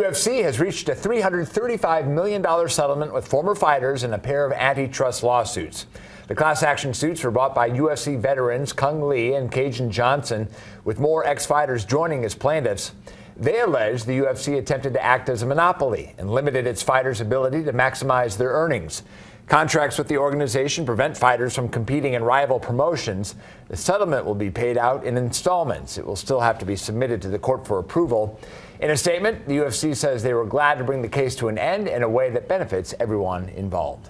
UFC has reached a $335 million settlement with former fighters in a pair of antitrust lawsuits. The class action suits were brought by UFC veterans Kung Lee and Cajun Johnson, with more ex-fighters joining as plaintiffs. They allege the UFC attempted to act as a monopoly and limited its fighters' ability to maximize their earnings. Contracts with the organization prevent fighters from competing in rival promotions. The settlement will be paid out in installments. It will still have to be submitted to the court for approval. In a statement, the UFC says they were glad to bring the case to an end in a way that benefits everyone involved.